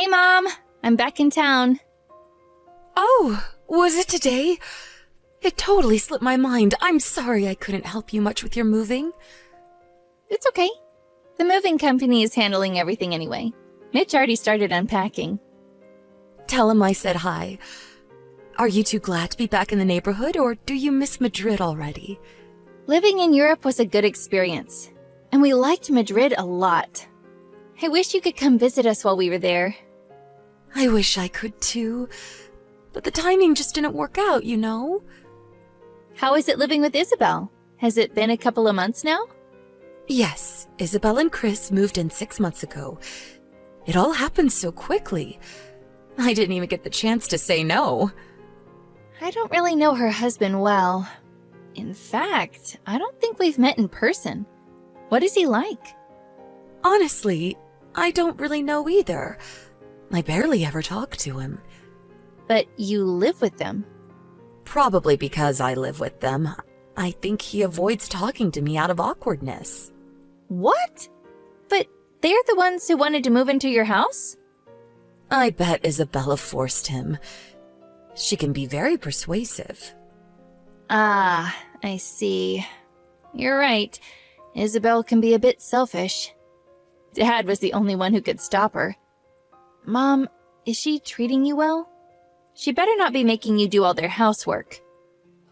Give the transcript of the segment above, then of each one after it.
Hey, Mom! I'm back in town. Oh, was it today? It totally slipped my mind. I'm sorry I couldn't help you much with your moving. It's okay. The moving company is handling everything anyway. Mitch already started unpacking. Tell him I said hi. Are you too glad to be back in the neighborhood, or do you miss Madrid already? Living in Europe was a good experience, and we liked Madrid a lot. I wish you could come visit us while we were there. I wish I could too, but the timing just didn't work out, you know? How is it living with Isabel? Has it been a couple of months now? Yes, Isabel and Chris moved in 6 months ago. It all happened so quickly. I didn't even get the chance to say no. I don't really know her husband well. In fact, I don't think we've met in person. What is he like? Honestly, I don't really know either. I barely ever talk to him. But you live with them. Probably because I live with them. I think he avoids talking to me out of awkwardness. What? But they're the ones who wanted to move into your house? I bet Isabella forced him. She can be very persuasive. Ah, I see. You're right. Isabel can be a bit selfish. Dad was the only one who could stop her. Mom, is she treating you well? She better not be making you do all their housework.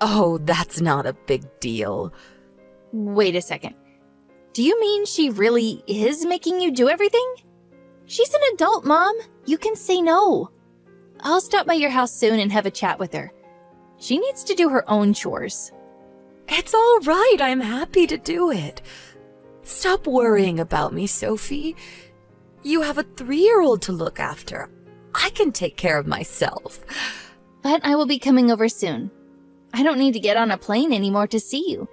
Oh, that's not a big deal. Wait a second. Do you mean she really is making you do everything? She's an adult, Mom. You can say no. I'll stop by your house soon and have a chat with her. She needs to do her own chores. It's all right. I'm happy to do it. Stop worrying about me, Sophie. You have a 3-year-old to look after. I can take care of myself. But I will be coming over soon. I don't need to get on a plane anymore to see you.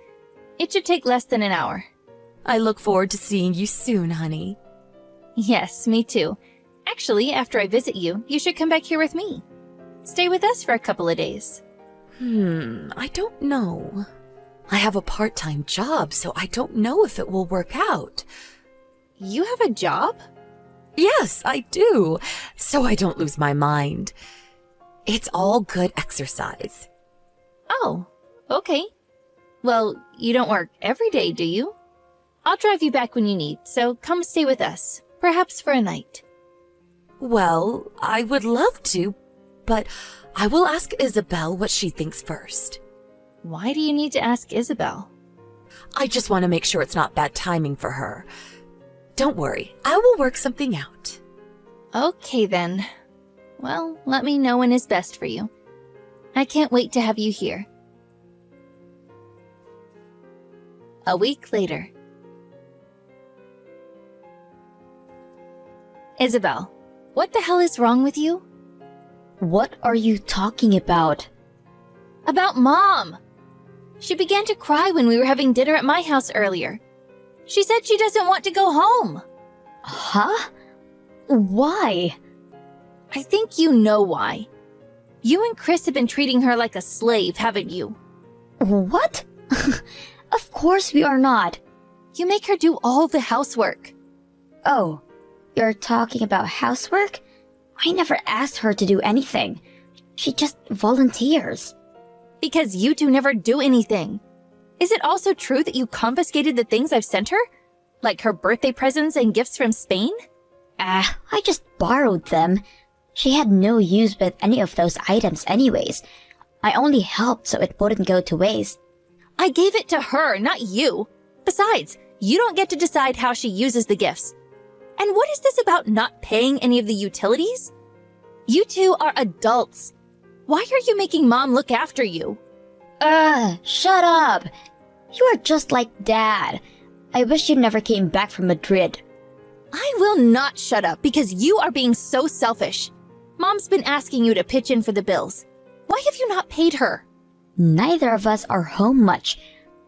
It should take less than an hour. I look forward to seeing you soon, honey. Yes, me too. Actually, after I visit you, you should come back here with me. Stay with us for a couple of days. I don't know. I have a part-time job, so I don't know if it will work out. You have a job? Yes, I do, so I don't lose my mind. It's all good exercise. Oh, okay. Well, you don't work every day, do you? I'll drive you back when you need, so come stay with us, perhaps for a night. Well, I would love to, but I will ask Isabel what she thinks first. Why do you need to ask Isabel? I just want to make sure it's not bad timing for her. Don't worry, I will work something out. Okay then. Well, let me know when is best for you. I can't wait to have you here. A week later. Isabel, what the hell is wrong with you? What are you talking about? About Mom! She began to cry when we were having dinner at my house earlier. She said she doesn't want to go home. Huh? Why? I think you know why. You and Chris have been treating her like a slave, haven't you? What? Of course we are not. You make her do all the housework. Oh, you're talking about housework? I never asked her to do anything. She just volunteers. Because you two never do anything. Is it also true that you confiscated the things I've sent her? Like her birthday presents and gifts from Spain? I just borrowed them. She had no use with any of those items anyways. I only helped so it wouldn't go to waste. I gave it to her, not you. Besides, you don't get to decide how she uses the gifts. And what is this about not paying any of the utilities? You two are adults. Why are you making Mom look after you? Shut up. You are just like Dad. I wish you never came back from Madrid. I will not shut up because you are being so selfish. Mom's been asking you to pitch in for the bills. Why have you not paid her? Neither of us are home much.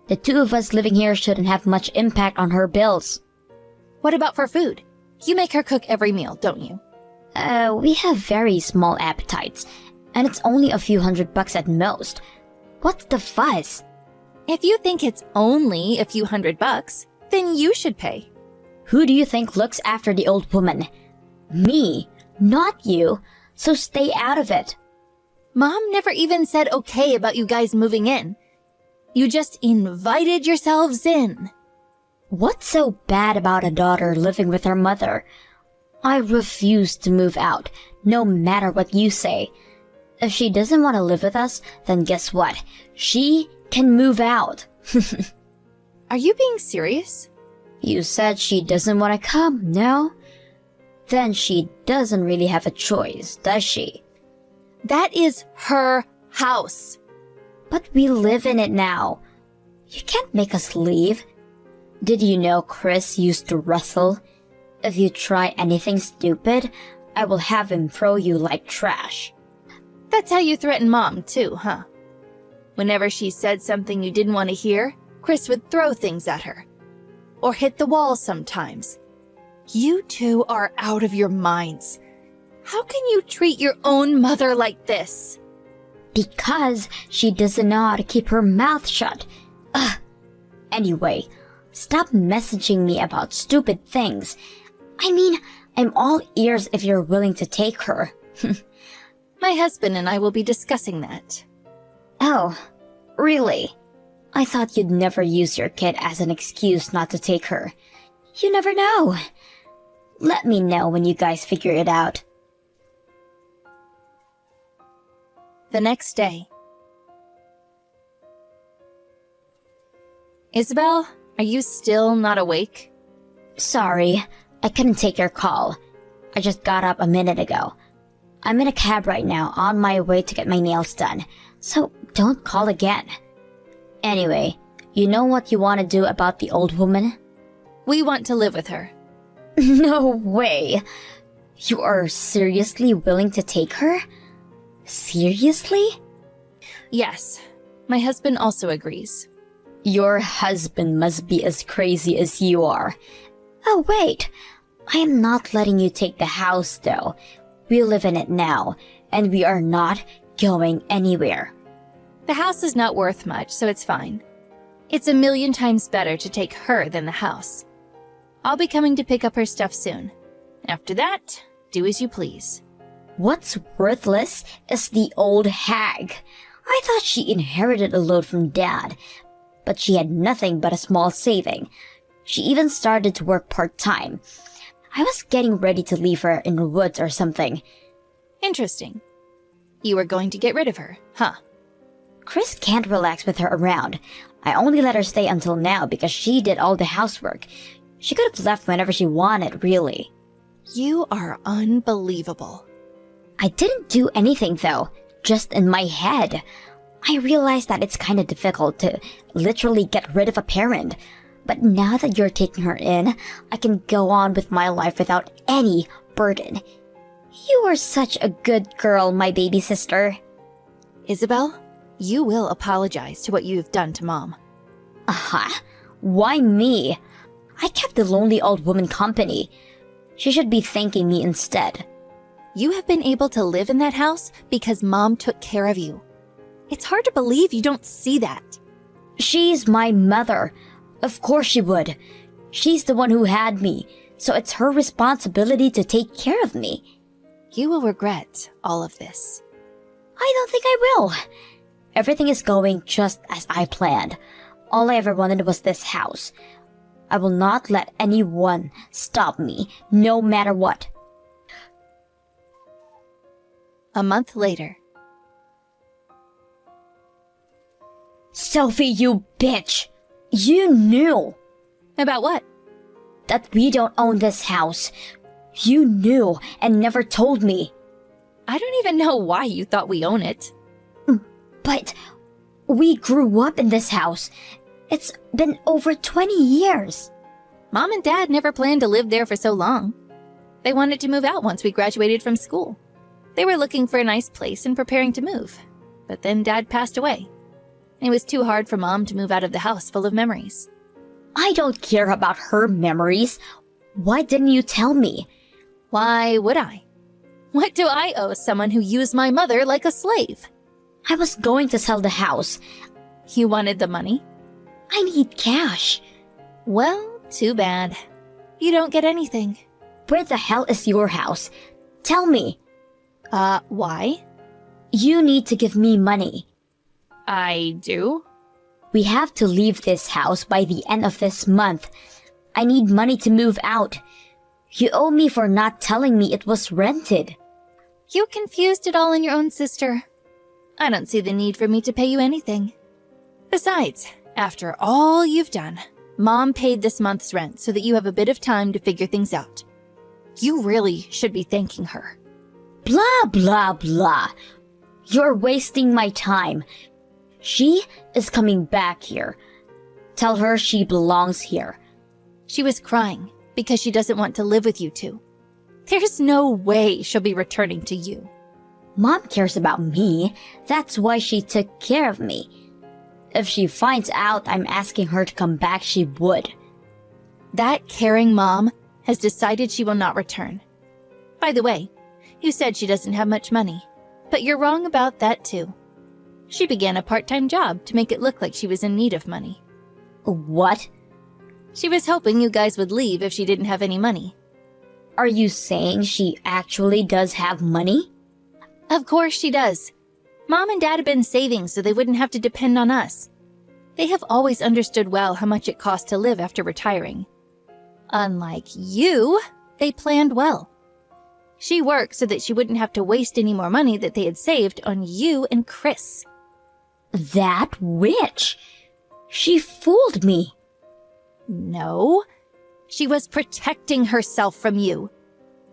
The two of us living here shouldn't have much impact on her bills. What about for food? You make her cook every meal, don't you? We have very small appetites, and it's only a few $100 at most. What's the fuss? If you think it's only a few $100, then you should pay. Who do you think looks after the old woman? Me. not you, so stay out of it. Mom never even said okay about you guys moving in. You just invited yourselves in. What's so bad about a daughter living with her mother? I refuse to move out, no matter what you say. If she doesn't want to live with us, then guess what? She can move out. Are you being serious? You said she doesn't want to come, no? Then she doesn't really have a choice, does she? That is her house. But we live in it now. You can't make us leave. Did you know Chris used to wrestle? If you try anything stupid, I will have him throw you like trash. That's how you threaten Mom, too, huh? Whenever she said something you didn't want to hear, Chris would throw things at her. Or hit the wall sometimes. You two are out of your minds. How can you treat your own mother like this? Because she doesn't know how to keep her mouth shut. Ugh. Anyway, stop messaging me about stupid things. I mean, I'm all ears if you're willing to take her. My husband and I will be discussing that. Oh, really? I thought you'd never use your kid as an excuse not to take her. You never know. Let me know when you guys figure it out. The next day. Isabel, are you still not awake? Sorry, I couldn't take your call. I just got up a minute ago. I'm in a cab right now on my way to get my nails done, so don't call again. Anyway, you know what you want to do about the old woman? We want to live with her. No way! You are seriously willing to take her? Seriously? Yes, my husband also agrees. Your husband must be as crazy as you are. Oh wait, I am not letting you take the house though. We live in it now, and we are not going anywhere. The house is not worth much, so it's fine. It's a million times better to take her than the house. I'll be coming to pick up her stuff soon. After that, do as you please. What's worthless is the old hag. I thought she inherited a load from Dad, but she had nothing but a small saving. She even started to work part-time. I was getting ready to leave her in the woods or something. Interesting. You were going to get rid of her, huh? Chris can't relax with her around. I only let her stay until now because she did all the housework. She could have left whenever she wanted, really. You are unbelievable. I didn't do anything though, just in my head. I realized that it's kind of difficult to literally get rid of a parent. But now that you're taking her in, I can go on with my life without any burden. You are such a good girl, my baby sister. Isabel, you will apologize to what you've done to Mom. Aha, why me? I kept the lonely old woman company. She should be thanking me instead. You have been able to live in that house because Mom took care of you. It's hard to believe you don't see that. She's my mother. Of course she would. She's the one who had me, so it's her responsibility to take care of me. You will regret all of this. I don't think I will. Everything is going just as I planned. All I ever wanted was this house. I will not let anyone stop me, no matter what. A month later. Sophie, you bitch! You knew! About what? That we don't own this house. You knew and never told me. I don't even know why you thought we own it. But we grew up in this house. It's been over 20 years. Mom and Dad never planned to live there for so long. They wanted to move out once we graduated from school. They were looking for a nice place and preparing to move. But then Dad passed away. It was too hard for Mom to move out of the house full of memories. I don't care about her memories. Why didn't you tell me? Why would I? What do I owe someone who used my mother like a slave? I was going to sell the house. You wanted the money? I need cash. Well, too bad. You don't get anything. Where the hell is your house? Tell me. Why? You need to give me money. I do? We have to leave this house by the end of this month. I need money to move out. You owe me for not telling me it was rented. You confused it all in your own sister. I don't see the need for me to pay you anything. Besides, after all you've done, Mom paid this month's rent so that you have a bit of time to figure things out. You really should be thanking her. Blah, blah, blah. You're wasting my time. She is coming back here. Tell her she belongs here. She was crying because she doesn't want to live with you two. There's no way she'll be returning to you. Mom cares about me. That's why she took care of me. If she finds out I'm asking her to come back, she would. That caring mom has decided she will not return. By the way, you said she doesn't have much money, but you're wrong about that too. She began a part-time job to make it look like she was in need of money. What? She was hoping you guys would leave if she didn't have any money. Are you saying she actually does have money? Of course she does. Mom and Dad have been saving so they wouldn't have to depend on us. They have always understood well how much it costs to live after retiring. Unlike you, they planned well. She worked so that she wouldn't have to waste any more money that they had saved on you and Chris. That witch! She fooled me. No, she was protecting herself from you.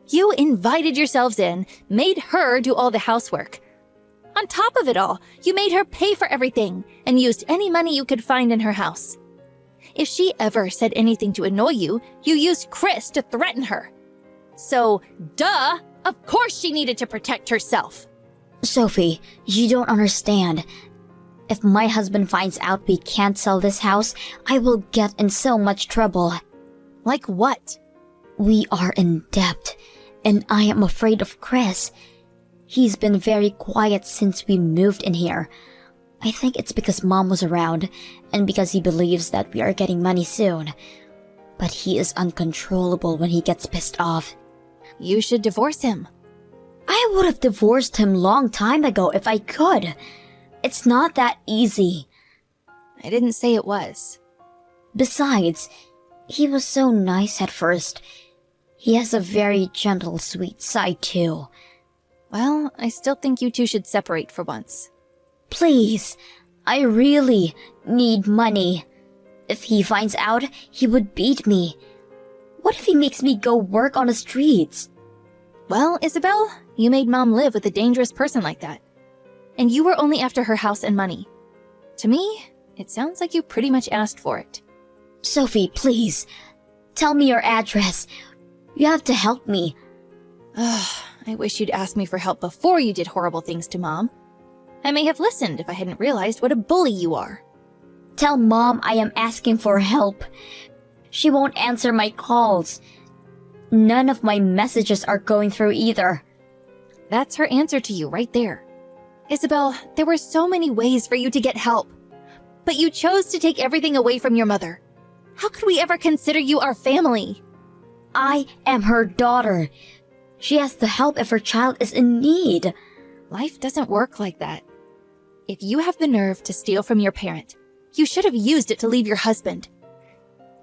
You invited yourselves in, made her do all the housework. On top of it all, you made her pay for everything and used any money you could find in her house. If she ever said anything to annoy you, you used Chris to threaten her. So, duh, of course she needed to protect herself. Sophie, you don't understand. If my husband finds out we can't sell this house, I will get in so much trouble. Like what? We are in debt, and I am afraid of Chris. He's been very quiet since we moved in here. I think it's because Mom was around, and because he believes that we are getting money soon. But he is uncontrollable when he gets pissed off. You should divorce him. I would have divorced him long time ago if I could. It's not that easy. I didn't say it was. Besides, he was so nice at first. He has a very gentle, sweet side too. Well, I still think you two should separate for once. Please, I really need money. If he finds out, he would beat me. What if he makes me go work on the streets? Well, Isabel, you made Mom live with a dangerous person like that. And you were only after her house and money. To me, it sounds like you pretty much asked for it. Sophie, please. Tell me your address. You have to help me. I wish you'd asked me for help before you did horrible things to Mom. I may have listened if I hadn't realized what a bully you are. Tell Mom I am asking for help. She won't answer my calls. None of my messages are going through either. That's her answer to you right there. Isabel, there were so many ways for you to get help. But you chose to take everything away from your mother. How could we ever consider you our family? I am her daughter. She has to help if her child is in need. Life doesn't work like that. If you have the nerve to steal from your parent, you should have used it to leave your husband.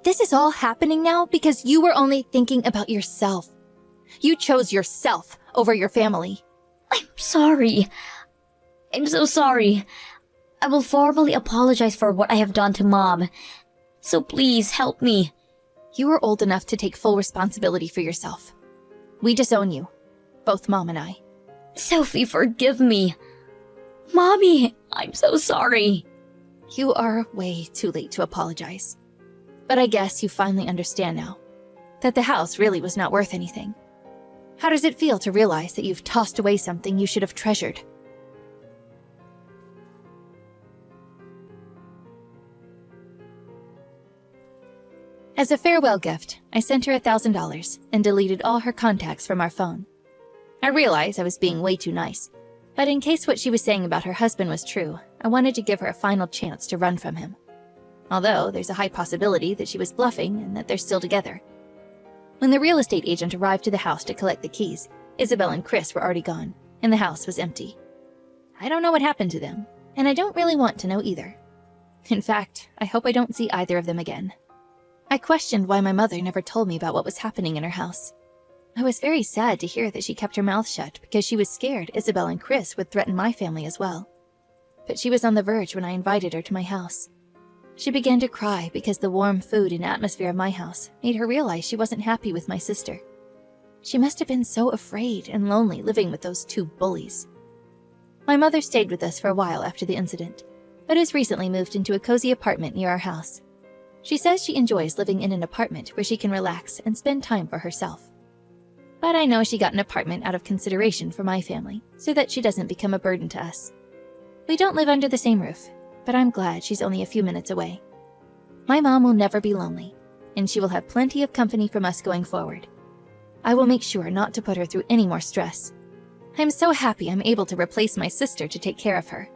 This is all happening now because you were only thinking about yourself. You chose yourself over your family. I'm sorry. I'm so sorry. I will formally apologize for what I have done to Mom. So please help me. You are old enough to take full responsibility for yourself. We disown you, both Mom and I. Sophie, forgive me. Mommy, I'm so sorry. You are way too late to apologize. But I guess you finally understand now that the house really was not worth anything. How does it feel to realize that you've tossed away something you should have treasured? As a farewell gift, I sent her $1,000 and deleted all her contacts from our phone. I realized I was being way too nice, but in case what she was saying about her husband was true, I wanted to give her a final chance to run from him. Although there's a high possibility that she was bluffing and that they're still together. When the real estate agent arrived to the house to collect the keys, Isabel and Chris were already gone, and the house was empty. I don't know what happened to them, and I don't really want to know either. In fact, I hope I don't see either of them again. I questioned why my mother never told me about what was happening in her house. I was very sad to hear that she kept her mouth shut because she was scared Isabel and Chris would threaten my family as well. But she was on the verge when I invited her to my house. She began to cry because the warm food and atmosphere of my house made her realize she wasn't happy with my sister. She must have been so afraid and lonely living with those two bullies. My mother stayed with us for a while after the incident, but has recently moved into a cozy apartment near our house. She says she enjoys living in an apartment where she can relax and spend time for herself. But I know she got an apartment out of consideration for my family, so that she doesn't become a burden to us. We don't live under the same roof, but I'm glad she's only a few minutes away. My mom will never be lonely, and she will have plenty of company from us going forward. I will make sure not to put her through any more stress. I'm so happy I'm able to replace my sister to take care of her.